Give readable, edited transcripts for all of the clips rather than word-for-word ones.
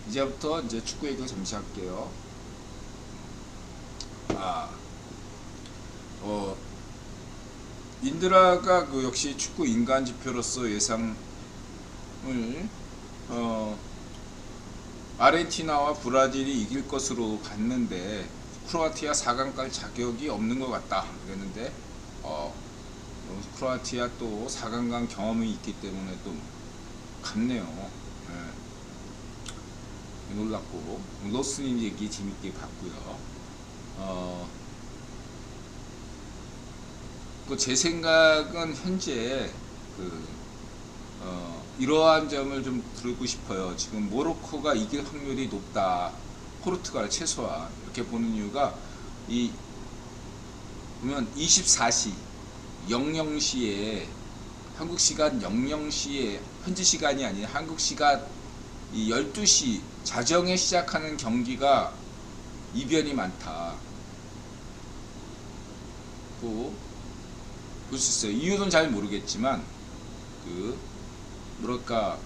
이제부터 이제 축구 얘기를 잠시 할게요. 아, 어, 인드라가 그 역시 축구 인간 지표로서 예상을 어, 아르헨티나와 브라질이 이길 것으로 봤는데 크로아티아 4강 갈 자격이 없는 것 같다 그랬는데 크로아티아 또 4강 간 경험이 있기 때문에 또 갔네요. 네, 놀랐고 로스님 얘기 재밌게 봤고요. 제 생각은 현재 이러한 점을 좀 들고 싶어요. 지금 모로코가 이길 확률이 높다. 포르투갈 최소한 이렇게 보는 이유가 이 보면 24시 00시에 한국 시간 00시에 현지 시간이 아닌 한국 시간 이 12시 자정에 시작하는 경기가 이변이 많다. 볼 수 있어요. 이유는 잘 모르겠지만 뭐랄까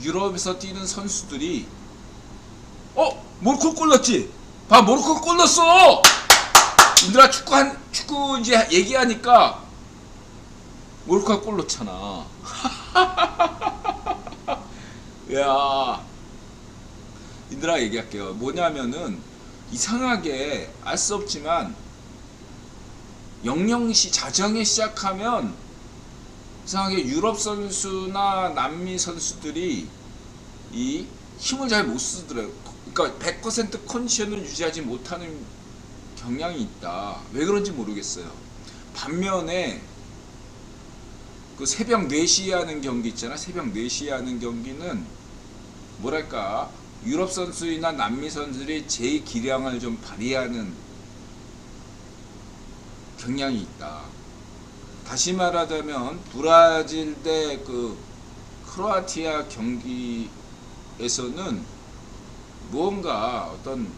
유럽에서 뛰는 선수들이 모로코 골 넣었지. 봐, 모로코 골 넣었어. 인들아 축구 이제 얘기하니까 모로코가 골 넣잖아. 야, 인들아 얘기할게요. 뭐냐면은 이상하게 알 수 없지만 00시 자정에 시작하면 이상하게 유럽 선수나 남미 선수들이 이 힘을 잘 못 쓰더라고요. 그러니까 100% 컨디션을 유지하지 못하는 경향이 있다. 왜 그런지 모르겠어요. 반면에 그 새벽 4시에 하는 경기 있잖아. 새벽 4시에 하는 경기는 뭐랄까 유럽 선수이나 남미 선수들이 제 기량을 좀 발휘하는 경향이 있다. 다시 말하자면 브라질 대 크로아티아 경기에서는 무언가 어떤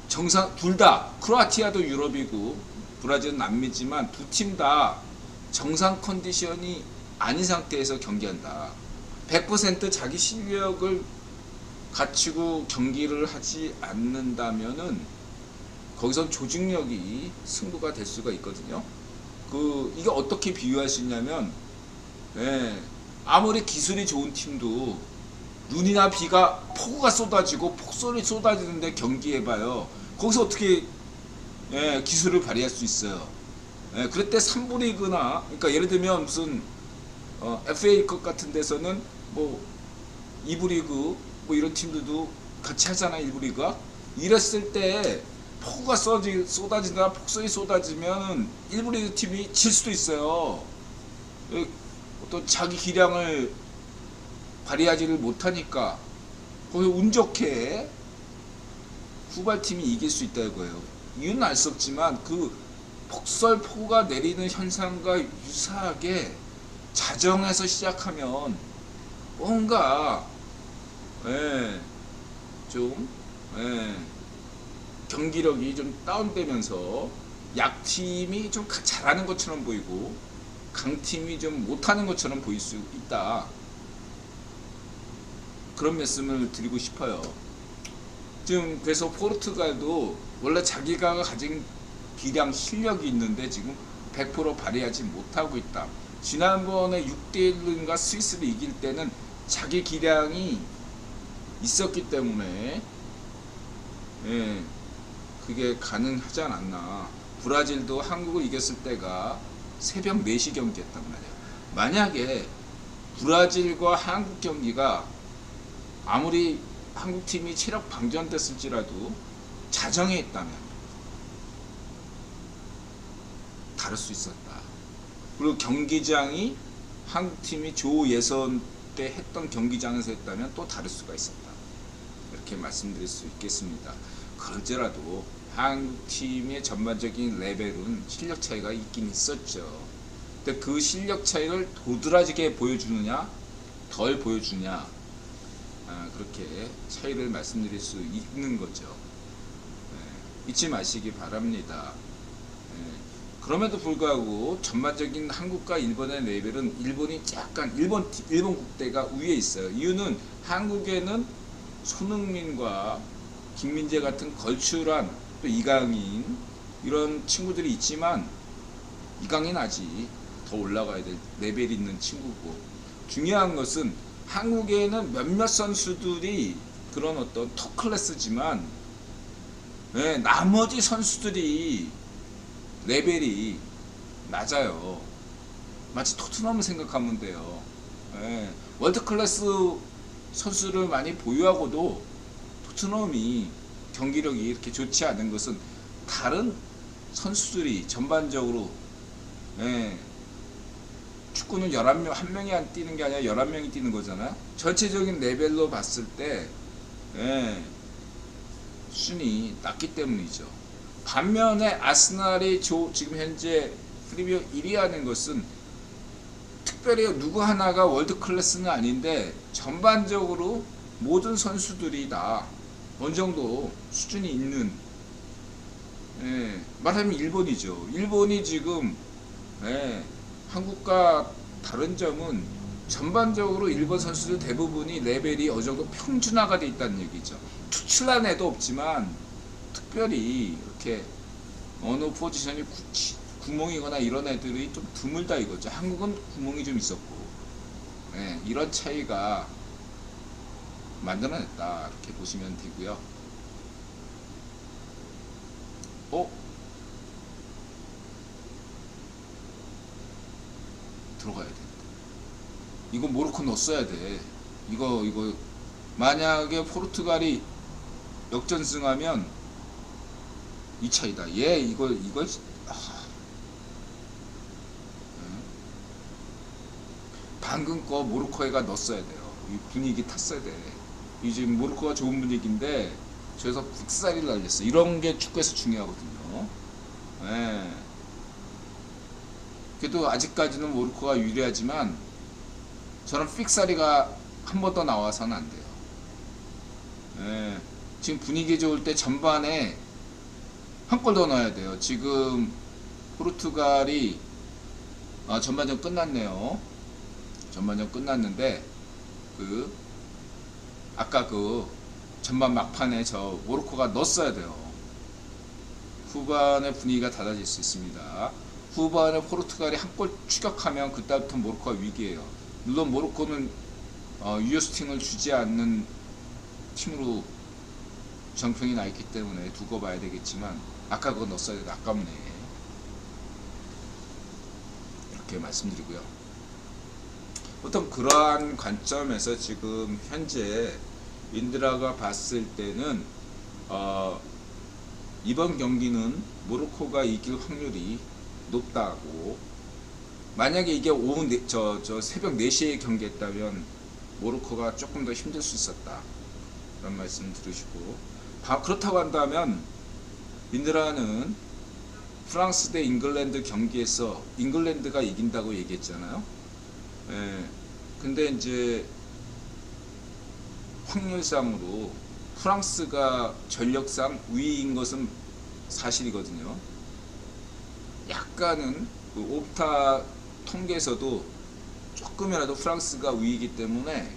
정상 둘 다 크로아티아도 유럽이고 브라질은 남미지만 두 팀 다 정상 컨디션이 아닌 상태에서 경기한다. 100% 자기 실력을 갖추고 경기를 하지 않는다면은 거기선 조직력이 승부가 될 수가 있거든요. 이게 어떻게 비유할 수 있냐면, 아무리 기술이 좋은 팀도 눈이나 비가 폭우가 쏟아지고 폭설이 쏟아지는데 경기해봐요. 거기서 어떻게 기술을 발휘할 수 있어요. 그럴 때 3부 리그나 그러니까 예를 들면 무슨 FA컵 같은 데서는 뭐 2부 리그 뭐 이런 팀들도 같이 하잖아. 1부 리그가 이랬을 때 폭우가 쏟아지거나 폭설이 쏟아지면 1부 리그 팀이 질 수도 있어요. 어떤 자기 기량을 발휘하지를 못하니까 거기 운 좋게 후발팀이 이길 수 있다 이거예요. 이유는 알 수 없지만 폭설 폭우가 내리는 현상과 유사하게 자정에서 시작하면 뭔가 좀 경기력이 좀 다운되면서 약팀이 좀 잘하는 것처럼 보이고 강팀이 좀 못하는 것처럼 보일 수 있다. 그런 말씀을 드리고 싶어요. 지금 그래서 포르투갈도 원래 자기가 가진 기량 실력이 있는데 지금 100% 발휘하지 못하고 있다. 지난번에 6대1인가 스위스를 이길 때는 자기 기량이 있었기 때문에 그게 가능하지 않았나. 브라질도 한국을 이겼을 때가 새벽 4시 경기였단 말이에요. 만약에 브라질과 한국 경기가 아무리 한국팀이 체력 방전됐을지라도 자정에 있다면 다를 수 있었다. 그리고 경기장이 한국팀이 조 예선 때 했던 경기장에서 했다면 또 다를 수가 있었다. 이렇게 말씀드릴 수 있겠습니다. 그럴지라도 한국팀의 전반적인 레벨은 실력 차이가 있긴 있었죠. 근데 그 실력 차이를 도드라지게 보여주느냐 덜 보여주냐 그렇게 차이를 말씀드릴 수 있는 거죠. 잊지 마시기 바랍니다. 그럼에도 불구하고 전반적인 한국과 일본의 레벨은 일본이 약간 일본 국대가 위에 있어요. 이유는 한국에는 손흥민과 김민재 같은 걸출한 또 이강인 이런 친구들이 있지만 이강인 아직 더 올라가야 될 레벨이 있는 친구고, 중요한 것은 한국에는 몇몇 선수들이 그런 어떤 톱 클래스지만 네, 나머지 선수들이 레벨이 낮아요. 마치 토트넘을 생각하면 돼요. 네, 월드 클래스 선수를 많이 보유하고도 토트넘이 경기력이 이렇게 좋지 않은 것은 다른 선수들이 전반적으로, 예, 축구는 11명, 한 명이 안 뛰는 게 아니라 11명이 뛰는 거잖아요. 전체적인 레벨로 봤을 때, 예, 수준이 낮기 때문이죠. 반면에 아스날이 지금 현재 프리미어 1위 하는 것은 특별히 누구 하나가 월드 클래스는 아닌데 전반적으로 모든 선수들이 다 어느 정도 수준이 있는, 예, 말하면 일본이죠. 일본이 지금, 예, 한국과 다른 점은 전반적으로 일본 선수들 대부분이 레벨이 어느 정도 평준화가 돼 있다는 얘기죠. 투출한 애도 없지만 특별히 이렇게 어느 포지션이 구멍이거나 이런 애들이 좀 드물다 이거죠. 한국은 구멍이 좀 있었고, 예, 이런 차이가 만들어냈다 이렇게 보시면 되고요. 들어가야 돼. 이거 모로코 넣었어야 돼. 이거 만약에 포르투갈이 역전승하면 이 차이다. 이거 방금 거 모로코가 넣었어야 돼요. 이 분위기 탔어야 돼. 이 지금 모로코가 좋은 분위기인데 저기서 픽사리를 날렸어. 이런 게 축구에서 중요하거든요. 예. 그래도 아직까지는 모로코가 유리하지만 저는 픽사리가 한 번 더 나와서는 안 돼요. 예. 지금 분위기 좋을 때 전반에 한 골 더 넣어야 돼요. 지금 포르투갈이 전반전 끝났네요. 전반전 끝났는데 아까 전반 막판에 저 모로코가 넣었어야 돼요. 후반에 분위기가 달라질 수 있습니다. 후반에 포르투갈이 한 골 추격하면 그때부터 모로코가 위기예요. 물론 모로코는 유효스팅을 주지 않는 팀으로 정평이 나 있기 때문에 두고 봐야 되겠지만 아까 그거 넣었어야 돼. 아깝네. 이렇게 말씀드리고요. 보통 그러한 관점에서 지금 현재 윈드라가 봤을 때는 이번 경기는 모로코가 이길 확률이 높다고. 만약에 이게 오후 새벽 4시에 경기했다면 모로코가 조금 더 힘들 수 있었다 그런 말씀 들으시고, 그렇다고 한다면 윈드라는 프랑스 대 잉글랜드 경기에서 잉글랜드가 이긴다고 얘기했잖아요. 예, 근데 이제 확률상으로 프랑스가 전력상 위인 것은 사실이거든요. 약간은 옵타 통계에서도 조금이라도 프랑스가 위이기 때문에,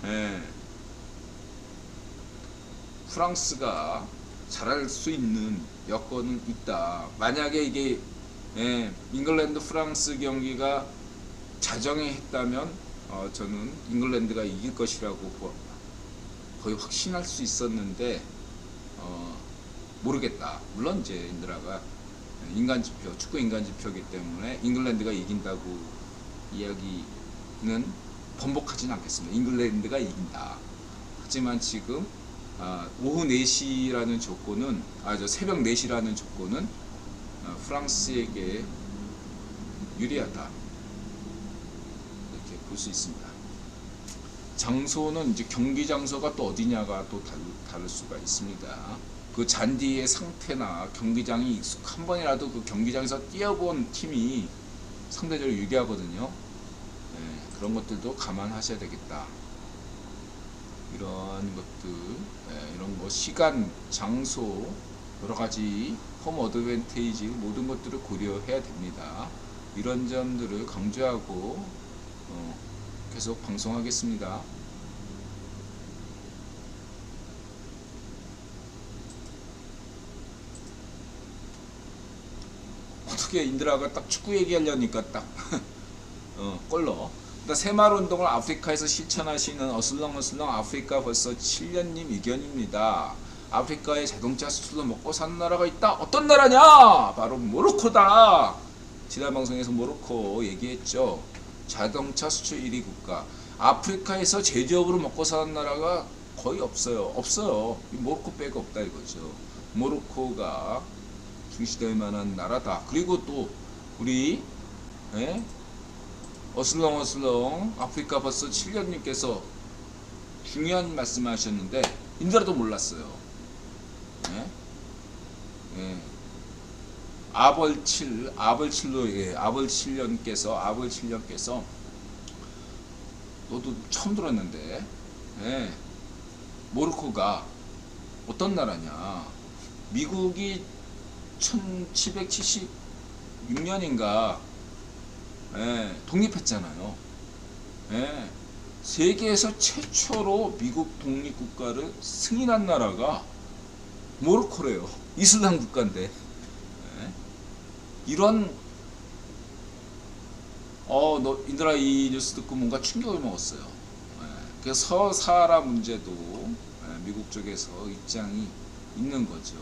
예, 프랑스가 잘할 수 있는 여건은 있다. 만약에 이게, 예, 잉글랜드 프랑스 경기가 자정에 했다면 저는 잉글랜드가 이길 것이라고 거의 확신할 수 있었는데 모르겠다. 물론 이제 인드라가 인간지표, 축구 인간지표이기 때문에 잉글랜드가 이긴다고 이야기는 번복하지는 않겠습니다. 잉글랜드가 이긴다. 하지만 지금 오후 4시라는 조건은, 새벽 4시라는 조건은 프랑스에게 유리하다 이렇게 볼 수 있습니다. 장소는 이제 경기 장소가 또 어디냐가 또 다를 수가 있습니다. 그 잔디의 상태나 경기장이 한 번이라도 그 경기장에서 뛰어본 팀이 상대적으로 유리하거든요. 네, 그런 것들도 감안하셔야 되겠다. 이런 것들, 네, 이런 거 시간, 장소, 여러 가지 홈 어드밴테이지 모든 것들을 고려해야 됩니다. 이런 점들을 강조하고 계속 방송하겠습니다. 어떻게 인드라가 딱 축구 얘기하려니까 딱 꼴러. 새마을 운동을 아프리카에서 실천하시는 어슬렁어슬렁 아프리카 벌써 7년님 의견입니다. 아프리카에 자동차 수출로 먹고 사는 나라가 있다. 어떤 나라냐? 바로 모로코다. 지난 방송에서 모로코 얘기했죠. 자동차 수출 1위 국가. 아프리카에서 제조업으로 먹고 사는 나라가 거의 없어요. 없어요. 모로코 빼고 없다 이거죠. 모로코가 중시될 만한 나라다. 그리고 또 우리 어슬렁어슬렁 아프리카 벌써 7년님께서 중요한 말씀하셨는데 인드라도 몰랐어요. 아벌칠년께서 너도 처음 들었는데 모로코가 어떤 나라냐? 미국이 1776년인가 독립했잖아요. 세계에서 최초로 미국 독립국가를 승인한 나라가 모로코래요. 이슬람 국가인데 이런 너 인드라 이 뉴스 듣고 뭔가 충격을 먹었어요. 그래서 서사하라 문제도 미국 쪽에서 입장이 있는 거죠.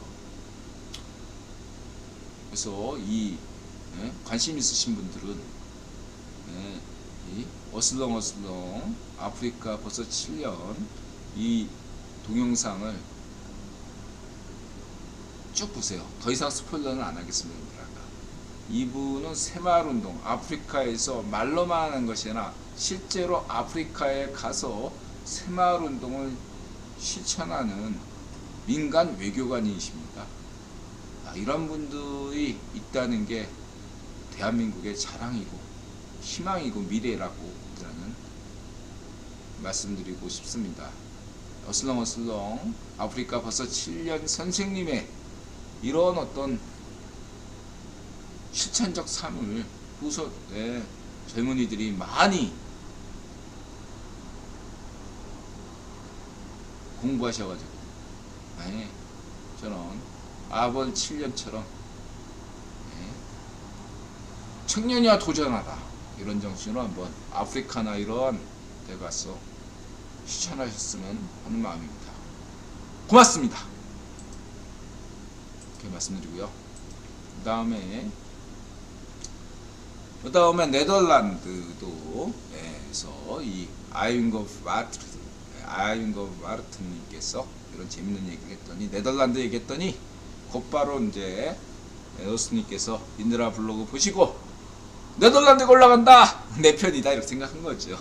그래서 이 관심 있으신 분들은 이 어슬렁어슬렁 아프리카 벌써 7년 이 동영상을 쭉 보세요. 더 이상 스포일러는 안 하겠습니다. 이분은 새마을운동 아프리카에서 말로만 하는 것이 아니라 실제로 아프리카에 가서 새마을운동을 실천하는 민간 외교관이십니다. 이런 분들이 있다는 게 대한민국의 자랑이고 희망이고 미래라고 저는 말씀드리고 싶습니다. 어슬렁어슬렁 아프리카 벌써 7년 선생님의 이런 어떤 실천적 삶을 후손의 젊은이들이 많이 공부하셔가지고 저는 아벌 7년처럼 청년이야 도전하다 이런 정신으로 한번 아프리카나 이런 데 가서 실천하셨으면 하는 마음입니다. 고맙습니다. 이렇게 말씀드리고요. 그 다음에 네덜란드도 에서 이 아윤거 마르트님께서 이런 재밌는 얘기를 했더니 네덜란드 얘기했더니 곧바로 이제 에어스님께서 인드라 블로그 보시고 네덜란드가 올라간다 내 편이다 이렇게 생각한 거죠.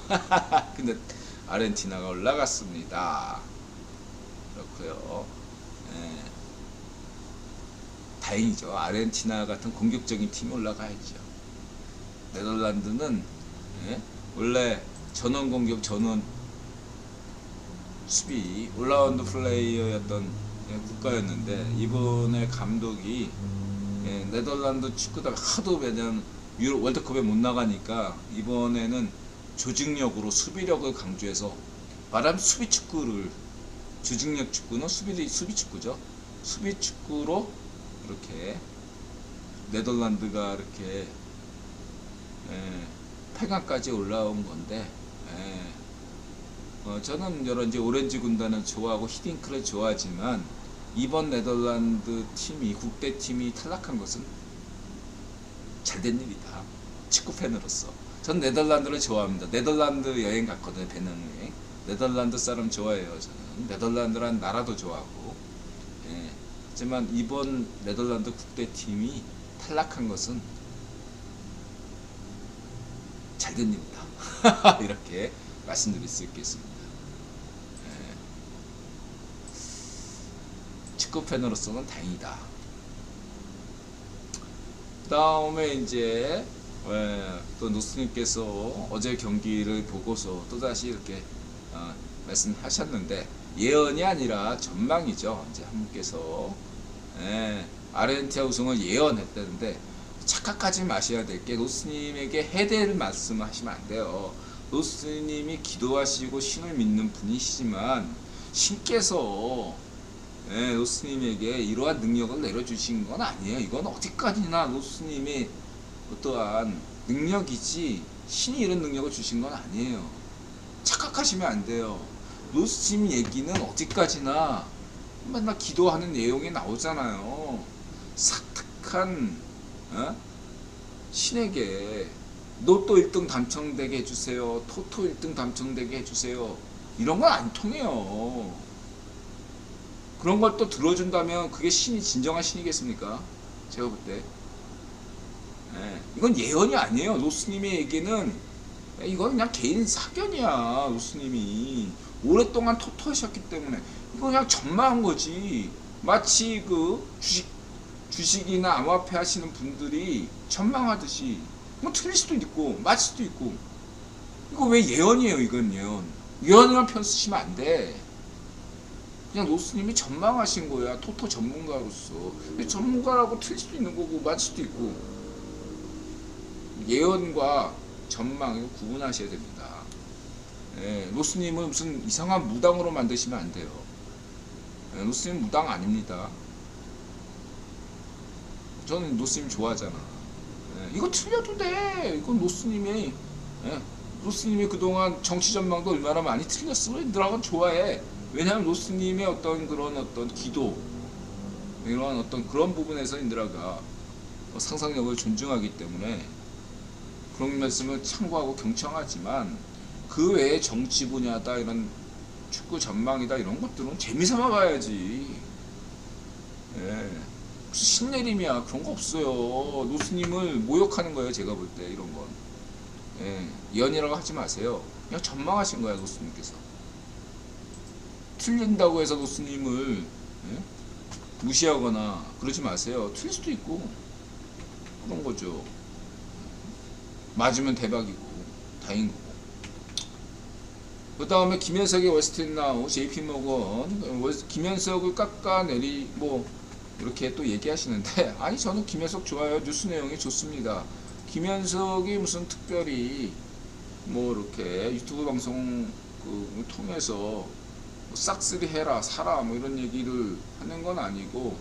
근데 아르헨티나가 올라갔습니다. 그렇고요. 다행이죠. 아르헨티나 같은 공격적인 팀이 올라가야죠. 네덜란드는 원래 전원 공격 전원 수비 올라운드 플레이어였던 국가였는데 이번에 감독이 네덜란드 축구단 하도 매년 유럽 월드컵에 못 나가니까 이번에는 조직력으로 수비력을 강조해서 말하면 수비 축구를 조직력 축구는 수비 축구죠. 수비 축구로 이렇게 네덜란드가 이렇게 8강까지 올라온 건데 저는 여러 이제 오렌지 군단을 좋아하고 히딩크를 좋아하지만 이번 네덜란드 팀이 국대 팀이 탈락한 것은 잘된 일이다. 축구 팬으로서 전 네덜란드를 좋아합니다. 네덜란드 여행 갔거든요. 배낭여행. 네덜란드 사람 좋아해요. 저는 네덜란드란 나라도 좋아하고 하지만 이번 네덜란드 국대 팀이 탈락한 것은 잘된 일이다. 이렇게 말씀드릴 수 있겠습니다. 축구 팬으로서는 다행이다. 그 다음에 이제 또 노스님께서 어제 경기를 보고서 또다시 이렇게 말씀하셨는데 예언이 아니라 전망이죠. 이제 한 분께서 아르헨티나 우승을 예언했다는데 착각하지 마셔야 될 게 노스님에게 해대를 말씀하시면 안 돼요. 노스님이 기도하시고 신을 믿는 분이시지만 신께서 노스님에게 이러한 능력을 내려주신 건 아니에요. 이건 어디까지나 노스님의 어떠한 능력이지 신이 이런 능력을 주신 건 아니에요. 착각하시면 안 돼요. 노스님 얘기는 어디까지나 맨날 기도하는 내용이 나오잖아요. 사특한 신에게 로또 1등 당첨되게 해주세요. 토토 1등 당첨되게 해주세요. 이런 건 안 통해요. 그런 걸 또 들어준다면 그게 신이 진정한 신이겠습니까? 제가 볼 때. 이건 예언이 아니에요. 노스님의 얘기는 이건 그냥 개인 사견이야. 노스님이 오랫동안 토토하셨기 때문에 이거 그냥 전망한 거지. 마치 그 주식이나 암호화폐 하시는 분들이 전망하듯이 뭐 틀릴 수도 있고 맞을 수도 있고. 이거 왜 예언이에요? 이건 예언이란 편 쓰시면 안 돼. 그냥 노스님이 전망하신 거야. 토토 전문가로서. 근데 전문가라고 틀릴 수도 있는 거고 맞을 수도 있고. 예언과 전망을 구분하셔야 됩니다. 노스님은 무슨 이상한 무당으로 만드시면 안 돼요. 노스님 무당 아닙니다. 저는 노스님 좋아하잖아. 이거 틀려도 돼. 이건 노스님이 그동안 정치 전망도 얼마나 많이 틀렸으면 인들하고는 좋아해. 왜냐하면 노스님의 어떤 그런 어떤 기도 이런 어떤 그런 부분에서 인들아가 상상력을 존중하기 때문에 그런 말씀을 참고하고 경청하지만 그 외에 정치 분야다 이런 축구 전망이다 이런 것들은 재미삼아 봐야지. 무슨 신내림이야. 그런 거 없어요. 노스님을 모욕하는 거예요. 제가 볼 때 이런 건. 예언이라고 하지 마세요. 그냥 전망하신 거야. 노스님께서. 틀린다고 해서 노스님을 무시하거나 그러지 마세요. 틀릴 수도 있고 그런 거죠. 맞으면 대박이고 다행인 거고. 그 다음에 김현석의 월스트리트나우, JP모건, 김현석을 깎아내리 뭐 이렇게 또 얘기하시는데 아니 저는 김현석 좋아요. 뉴스 내용이 좋습니다. 김현석이 무슨 특별히 뭐 이렇게 유튜브 방송 통해서 뭐 싹쓸이 해라 사라 뭐 이런 얘기를 하는 건 아니고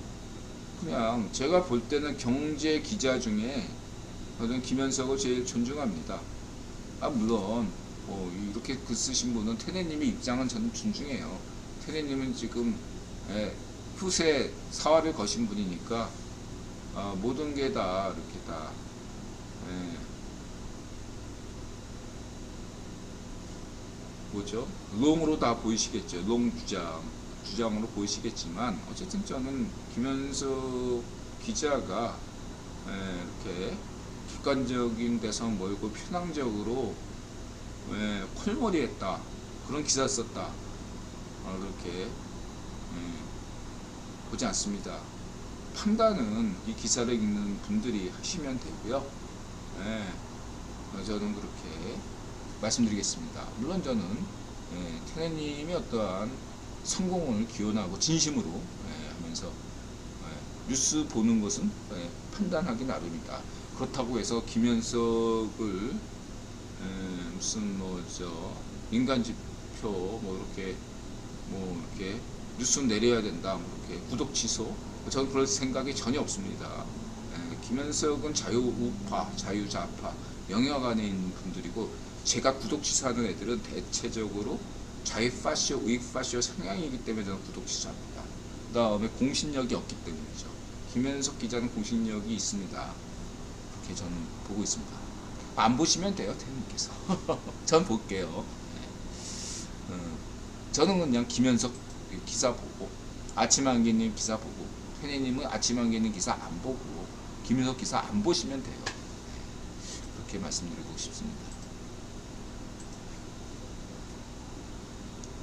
그냥 제가 볼 때는 경제 기자 중에 저는 김현석을 제일 존중합니다. 물론 이렇게 글 쓰신 분은 테네님의 입장은 저는 존중해요. 테네님은 지금 후세 사활을 거신 분이니까 모든 게 다 이렇게 다 뭐죠? 롱으로 다 보이시겠죠. 롱 주장으로 보이시겠지만 어쨌든 저는 김현석 기자가 이렇게 객관적인 데서 멀고 편향적으로 콜몰이 했다 그런 기사 썼다 그렇게 보지 않습니다. 판단은 이 기사를 읽는 분들이 하시면 되고요. 저는 그렇게 말씀드리겠습니다. 물론 저는 테네님의 어떠한 성공을 기원하고 진심으로 하면서 뉴스 보는 것은 판단하기 나름이다. 그렇다고 해서 김현석을 무슨 인간지표 이렇게 뉴스 내려야 된다 이렇게 구독 취소 저는 그럴 생각이 전혀 없습니다. 김현석은 자유우파 자유좌파 영역 안에 있는 분들이고 제가 구독 취소하는 애들은 대체적으로 좌익파쇼 우익파쇼 성향이기 때문에 저는 구독 취소합니다. 그 다음에 공신력이 없기 때문이죠. 김현석 기자는 공신력이 있습니다. 그렇게 저는 보고 있습니다. 안 보시면 돼요, 태님께서. 전 볼게요. 저는 그냥 김현석 기사 보고, 아침한개님 기사 보고, 태님은 아침한개님 기사 안 보고, 김현석 기사 안 보시면 돼요. 그렇게 말씀드리고 싶습니다.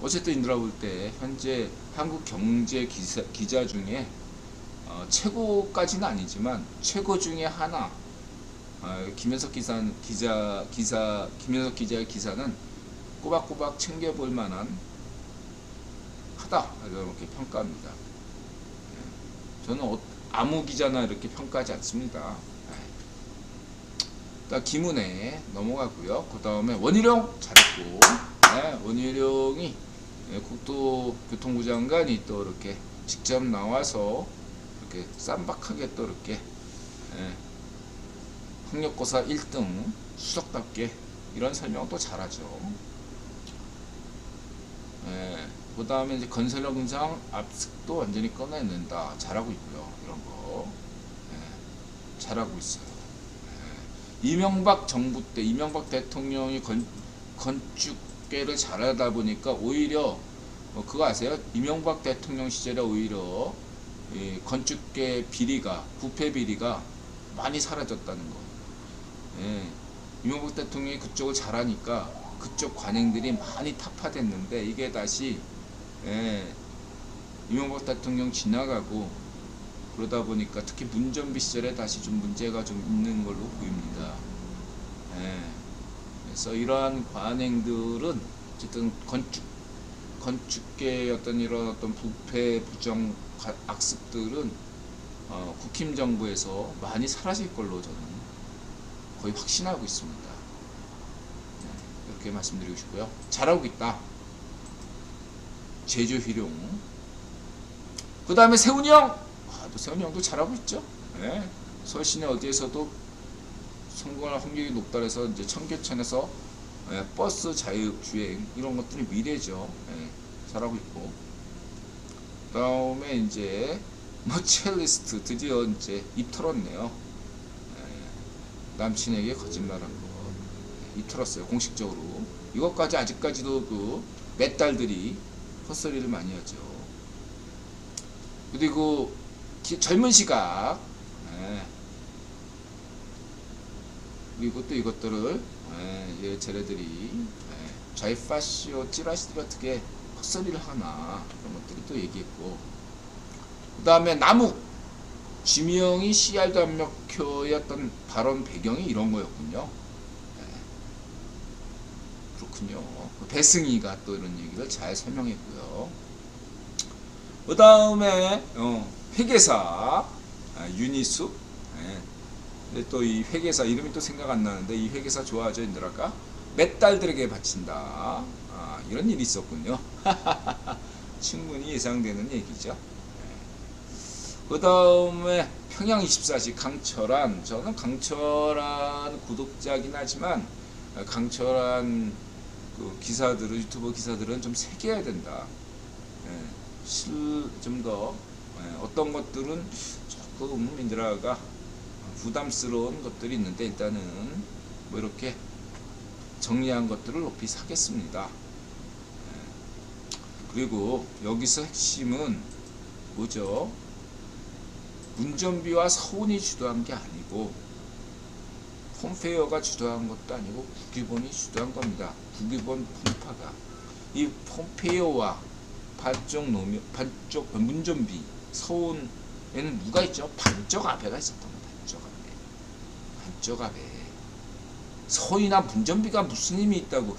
어쨌든 인들아 볼 때 현재 한국 경제 기자 중에 최고까지는 아니지만 최고 중에 하나. 김현석 김현석 기자의 기사는 꼬박꼬박 챙겨볼 만한 하다 이렇게 평가합니다. 저는 아무 기자나 이렇게 평가하지 않습니다. 일단 김은혜 넘어가고요. 그 다음에 원희룡 잘했고, 원희룡이 국토교통부 장관이 또 이렇게 직접 나와서 이렇게 쌈박하게 또 이렇게 학력고사 1등 수석답게 이런 설명도 잘하죠. 그 다음에 이제 건설영장 압승도 완전히 꺼내낸다. 잘하고 있고요. 이런 거 잘하고 있어요. 이명박 정부 때 이명박 대통령이 건축계를 잘하다 보니까 오히려 그거 아세요? 이명박 대통령 시절에 오히려 건축계 비리가 부패 비리가 많이 사라졌다는 거. 이명박 대통령이 그쪽을 잘하니까 그쪽 관행들이 많이 타파됐는데 이게 다시 이명박 대통령 지나가고 그러다 보니까 특히 문전비 시절에 다시 좀 문제가 좀 있는 걸로 보입니다. 그래서 이러한 관행들은 어쨌든 건축계의 어떤 이런 어떤 부패 부정 악습들은 국힘 정부에서 많이 사라질 걸로 저는 거의 확신하고 있습니다. 이렇게 말씀드리고 싶고요. 잘하고 있다. 제주 희룡. 그 다음에 세훈이 형. 또 세훈이 형도 잘하고 있죠. 서울시내 어디에서도 성공할 확률이 높다 해서 이제 청계천에서 버스 자유주행 이런 것들이 미래죠. 잘하고 있고. 그 다음에 이제 첼리스트 드디어 이제 입 털었네요. 남친에게 거짓말한 거 입 털었어요. 공식적으로. 이것까지 아직까지도 그 몇 달들이 헛소리를 많이 하죠. 그리고 젊은 시각 그리고 또 이것들을 쟤네들이 좌이파시오 찌라시들 어떻게 헛소리를 하나 그런 것들이 또 얘기했고, 그 다음에 남욱 지명이 CR도 안 먹혀였던 발언 배경이 이런 거였군요. 그렇군요. 배승희가 또 이런 얘기를 잘 설명했고요. 그 다음에 회계사 윤희숙. 근데 또 이 회계사 이름이 또 생각 안 나는데 이 회계사 좋아하죠, 인들아까? 몇 달들에게 바친다. 이런 일이 있었군요. 충분히 예상되는 얘기죠. 그 다음에 평양24시 강철한. 저는 강철한 구독자긴 하지만 강철한 그 기사들은, 유튜버 기사들은 좀 새겨야 된다. 좀 더 어떤 것들은 조금 인들아가 부담스러운 것들이 있는데 일단은 뭐 이렇게 정리한 것들을 높이 사겠습니다. 그리고 여기서 핵심은 뭐죠? 문전비와 서훈이 주도한 게 아니고 폼페이오가 주도한 것도 아니고 국기본이 주도한 겁니다. 국기본 분파가 이 폼페이오와 반쪽 문전비 서훈에는 누가 있죠? 반쪽 아베가 있었던 거다. 반쪽 아베. 서훈이나 문전비가 무슨 힘이 있다고.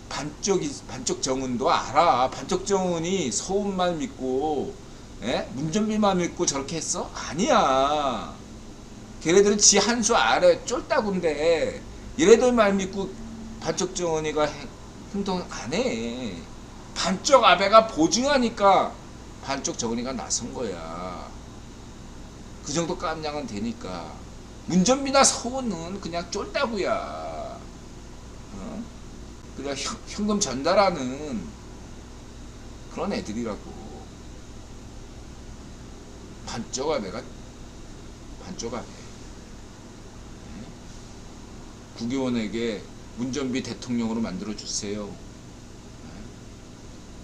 반쪽 정은도 알아. 반쪽 정은이 서훈만 믿고 문전비만 믿고 저렇게 했어? 아니야. 걔네들은 지 한 수 아래 쫄따군데 얘네들 말 믿고 반쪽 정은이가 행동 안 해. 반쪽 아베가 보증하니까 반쪽 정은이가 나선 거야. 그 정도 깜냥은 되니까. 문전비나 서훈은 그냥 쫄따구야. 그냥 현금 전달하는 그런 애들이라고. 반쪽 아베가 반쪽 아베. 국회의원에게 문전비 대통령으로 만들어주세요.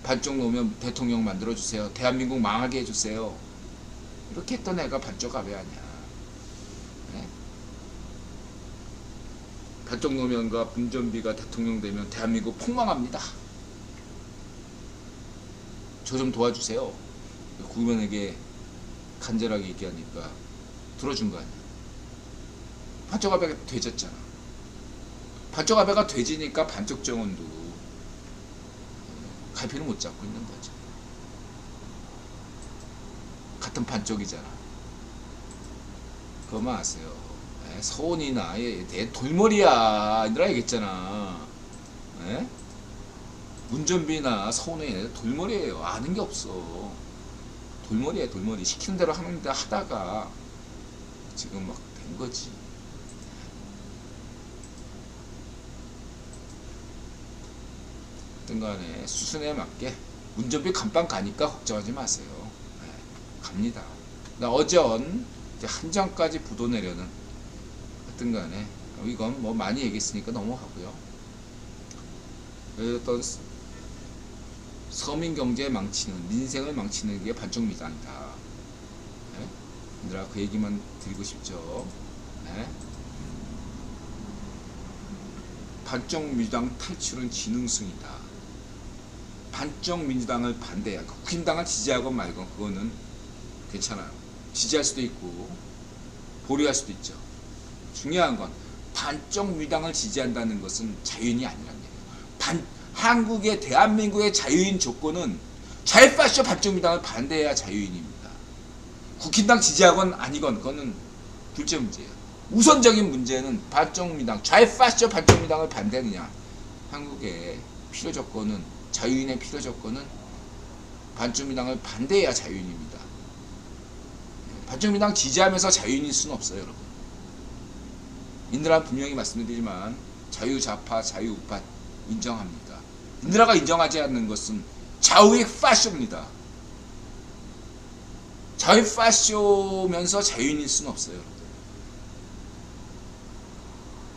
반쪽 놓으면 대통령 만들어주세요. 대한민국 망하게 해주세요. 이렇게 했던 애가 반쪽 아베 아니야. 반쪽 놓으면과 문전비가 대통령 되면 대한민국 폭망합니다. 저 좀 도와주세요. 국회의원에게 간절하게 얘기하니까 들어준 거 아니야. 반쪽 아베가 되졌잖아. 반쪽 아베가 돼지니까 반쪽 정원도 갈피를 못 잡고 있는 거죠. 같은 반쪽이잖아. 그거만 아세요. 예, 서원이나 내 돌머리야 이들아 얘기했잖아. 예? 문전비나 서원이 돌머리예요. 아는 게 없어. 돌머리야 돌머리. 시키는 대로 하는데 하다가 지금 막 된 거지. 어떤 간에 수순에 맞게 문전비 감방 가니까 걱정하지 마세요. 네, 갑니다. 나 어전 이제 한정까지 부도 내려는 어떤 간에 이건 뭐 많이 얘기했으니까 넘어가고요. 어떤 서민 경제 망치는, 민생을 망치는 게 반쪽미당이다. 네? 얘들아 그 얘기만 드리고 싶죠. 네? 반쪽민주당 탈출은 지능승이다. 반쪽민주당을 반대야. 국힘당을 지지하건 말건 그거는 괜찮아요. 지지할 수도 있고 보류할 수도 있죠. 중요한 건 반쪽민주당을 지지한다는 것은 자유인이 아니란 얘기예요. 한국의 대한민국의 자유인 조건은 좌파쇼 반쪽민주당을 반대해야 자유인입니다. 국힘당 지지하건 아니건 그거는 둘째 문제예요. 우선적인 문제는 반쪽민주당, 좌파쇼 반쪽민주당을 반대하느냐. 한국의 필요 조건은, 자유인의 필요 조건은 반쪽민주당을 반대해야 자유인입니다. 반쪽민주당 지지하면서 자유인일 수는 없어요, 여러분. 인드라는 분명히 말씀드리지만 자유좌파, 자유우파 인정합니다. 인드라가 인정하지 않는 것은 좌우의 파쇼입니다. 좌우 파쇼면서 자유인일 수는 없어요, 여러분.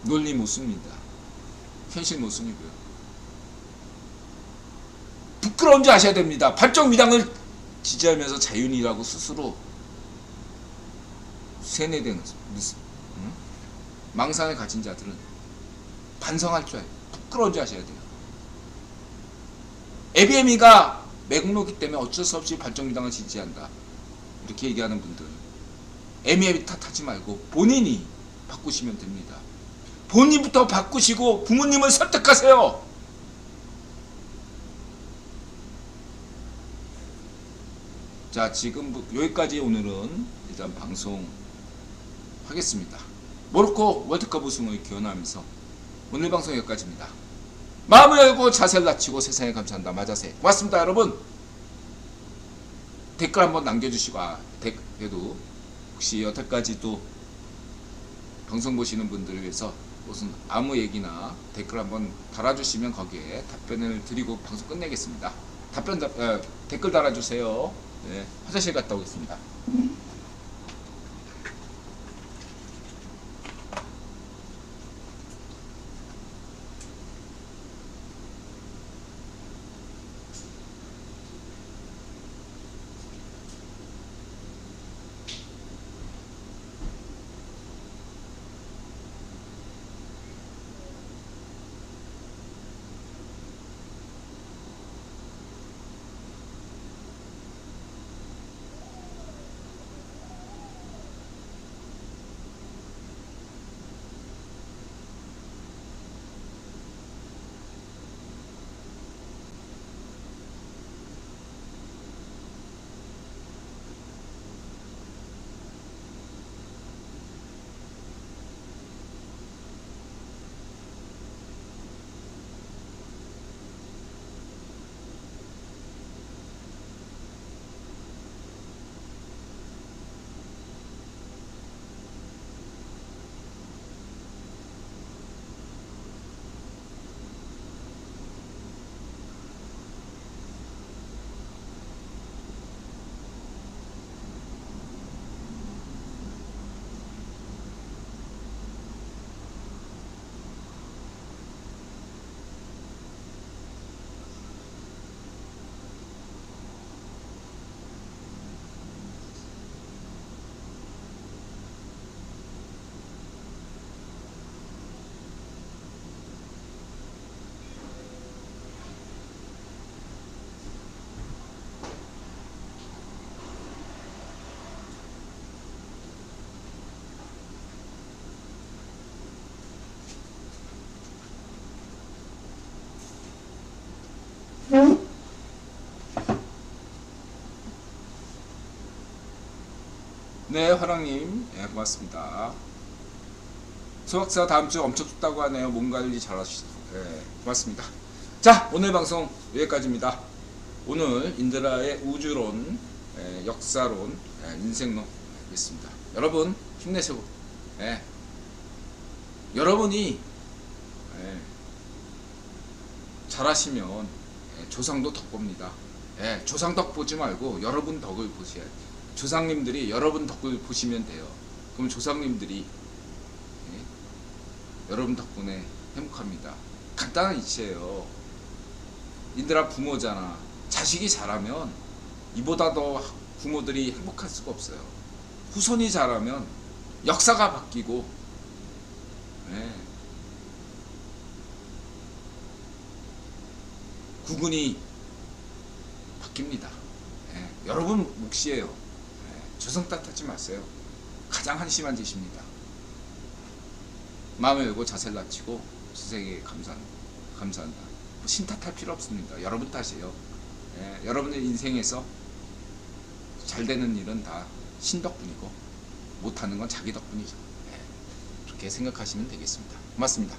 논리 모순입니다. 현실 모순이고요. 부끄러운 줄 아셔야 됩니다. 반쪽민당을 지지하면서 자유인이라고 스스로 세뇌된 망상을 가진 자들은 반성할 줄 알아요. 부끄러운 줄 아셔야 돼요. ABM이가 매국노기 때문에 어쩔 수 없이 반쪽민당을 지지한다. 이렇게 얘기하는 분들 ABM 탓하지 말고 본인이 바꾸시면 됩니다. 본인부터 바꾸시고 부모님을 설득하세요. 자, 지금 여기까지 오늘은 일단 방송 하겠습니다. 모로코 월드컵 우승을 기원하면서 오늘 방송 여기까지입니다. 마음을 열고 자세를 낮추고 세상에 감사한다. 맞아세. 고맙습니다, 여러분. 댓글 한번 남겨주시고, 그래도 혹시 여태까지도 방송 보시는 분들을 위해서 무슨 아무 얘기나 댓글 한번 달아주시면 거기에 답변을 드리고 방송 끝내겠습니다. 댓글 달아주세요. 네, 화장실 갔다 오겠습니다. 네, 화랑님, 예, 고맙습니다. 소박사 다음 주 엄청 춥다고 하네요. 몸 관리 잘하시죠. 예, 고맙습니다. 자, 오늘 방송 여기까지입니다. 오늘 인드라의 우주론, 예, 역사론, 예, 인생론 있습니다. 여러분 힘내시고, 예, 여러분이 예, 잘하시면 예, 조상도 덕 봅니다. 예, 조상 덕 보지 말고 여러분 덕을 보셔야 돼요. 조상님들이 여러분 덕을 보시면 돼요. 그럼 조상님들이 예, 여러분 덕분에 행복합니다. 간단한 이치예요. 인드라 부모잖아. 자식이 잘하면 이보다 더 부모들이 행복할 수가 없어요. 후손이 잘하면 역사가 바뀌고, 예, 국운이 바뀝니다. 예, 여러분 몫이에요. 예, 조성 탓하지 마세요. 가장 한심한 짓입니다. 마음을 열고 자세를 낮추고 스승에게 감사한다. 뭐 신탓할 필요 없습니다. 여러분 탓이에요. 예, 여러분의 인생에서 잘 되는 일은 다 신 덕분이고 못하는 건 자기 덕분이죠. 예, 그렇게 생각하시면 되겠습니다. 고맙습니다.